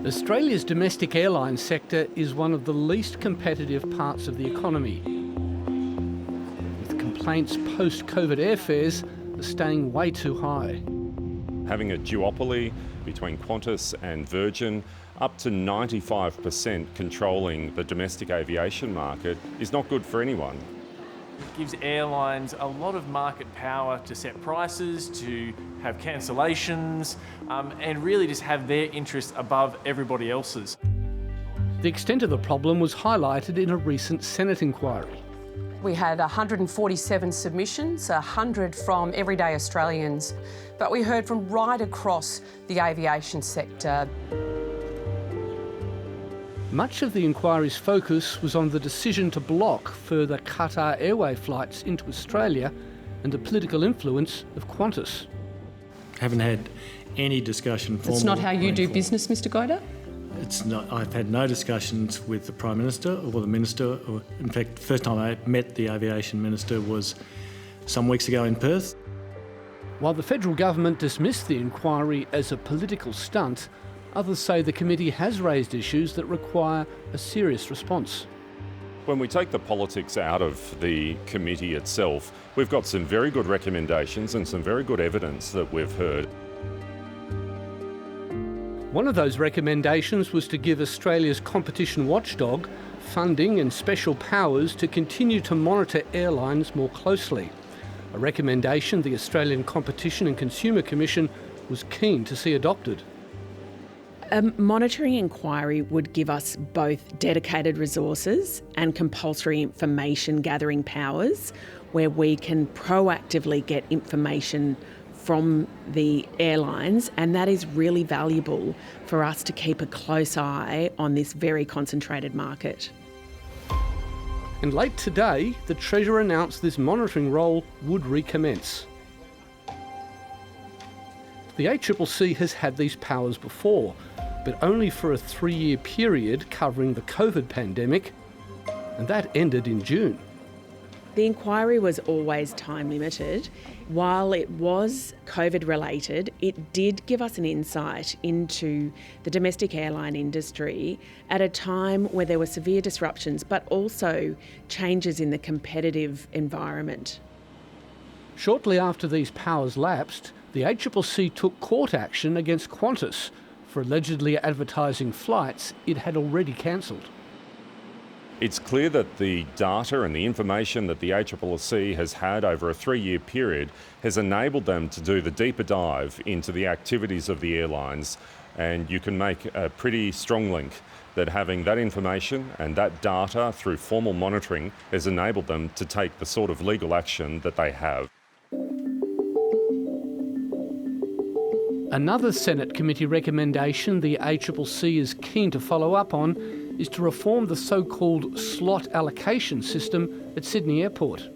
Australia's domestic airline sector is one of the least competitive parts of the economy, with complaints post-COVID airfares are staying way too high. Having a duopoly between Qantas and Virgin, up to 95% controlling the domestic aviation market, is not good for anyone. It gives airlines a lot of market power to set prices, to have cancellations, and really just have their interests above everybody else's. The extent of the problem was highlighted in a recent Senate inquiry. We had 147 submissions, 100 from everyday Australians, but we heard from right across the aviation sector. Much of the inquiry's focus was on the decision to block further Qatar Airways flights into Australia and the political influence of Qantas. Haven't had any discussion. It's not how you do business, Mr. Goda? It's not. I've had no discussions with the Prime Minister or the Minister. In fact, the first time I met the Aviation Minister was some weeks ago in Perth. While the federal government dismissed the inquiry as a political stunt, others say the committee has raised issues that require a serious response. When we take the politics out of the committee itself, we've got some very good recommendations and some very good evidence that we've heard. One of those recommendations was to give Australia's competition watchdog funding and special powers to continue to monitor airlines more closely. A recommendation the Australian Competition and Consumer Commission was keen to see adopted. A monitoring inquiry would give us both dedicated resources and compulsory information gathering powers, where we can proactively get information from the airlines, and that is really valuable for us to keep a close eye on this very concentrated market. And late today, the Treasurer announced this monitoring role would recommence. The ACCC has had these powers before, but only for a 3-year period covering the COVID pandemic, and that ended in June. The inquiry was always time limited. While it was COVID related, it did give us an insight into the domestic airline industry at a time where there were severe disruptions, but also changes in the competitive environment. Shortly after these powers lapsed, the ACCC took court action against Qantas for allegedly advertising flights it had already cancelled. It's clear that the data and the information that the ACCC has had over a 3-year period has enabled them to do the deeper dive into the activities of the airlines, and you can make a pretty strong link that having that information and that data through formal monitoring has enabled them to take the sort of legal action that they have. Another Senate committee recommendation the ACCC is keen to follow up on is to reform the so-called slot allocation system at Sydney Airport.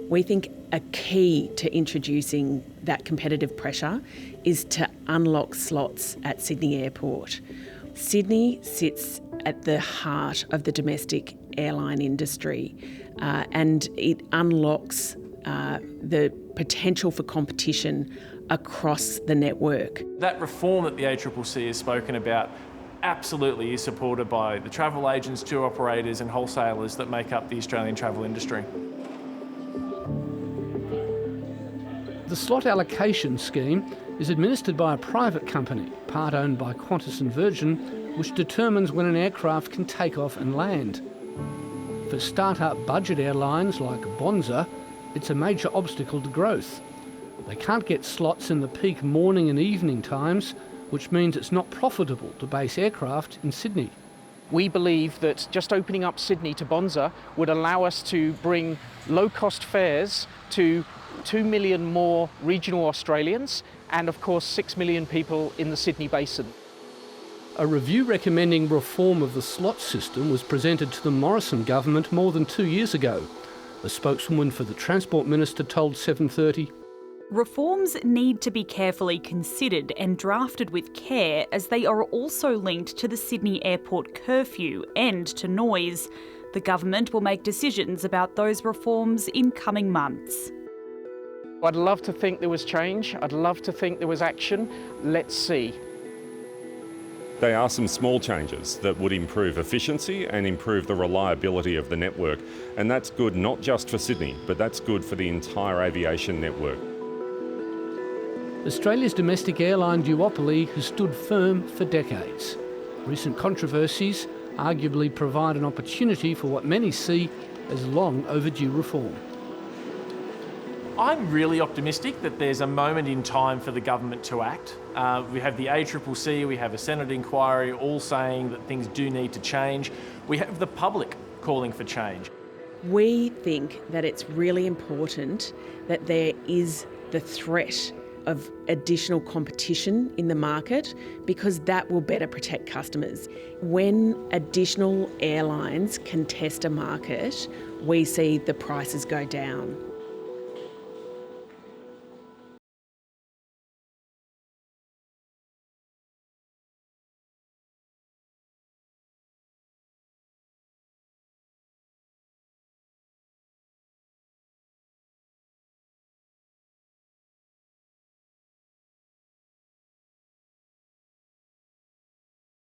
We think a key to introducing that competitive pressure is to unlock slots at Sydney Airport. Sydney sits at the heart of the domestic airline industry, and it unlocks the potential for competition across the network. That reform that the ACCC has spoken about absolutely is supported by the travel agents, tour operators and wholesalers that make up the Australian travel industry. The slot allocation scheme is administered by a private company, part owned by Qantas and Virgin, which determines when an aircraft can take off and land. For start-up budget airlines like Bonza, it's a major obstacle to growth. They can't get slots in the peak morning and evening times, which means it's not profitable to base aircraft in Sydney. We believe that just opening up Sydney to Bonza would allow us to bring low-cost fares to 2 million more regional Australians and, of course, 6 million people in the Sydney Basin. A review recommending reform of the slot system was presented to the Morrison government more than 2 years ago. A spokeswoman for the Transport Minister told 7:30, reforms need to be carefully considered and drafted with care, as they are also linked to the Sydney Airport curfew and to noise. The government will make decisions about those reforms in coming months. I'd love to think there was change. I'd love to think there was action. Let's see. They are some small changes that would improve efficiency and improve the reliability of the network. And that's good not just for Sydney, but that's good for the entire aviation network. Australia's domestic airline duopoly has stood firm for decades. Recent controversies arguably provide an opportunity for what many see as long overdue reform. I'm really optimistic that there's a moment in time for the government to act. We have the ACCC, we have a Senate inquiry all saying that things do need to change. We have the public calling for change. We think that it's really important that there is the threat of additional competition in the market, because that will better protect customers. When additional airlines contest a market, we see the prices go down.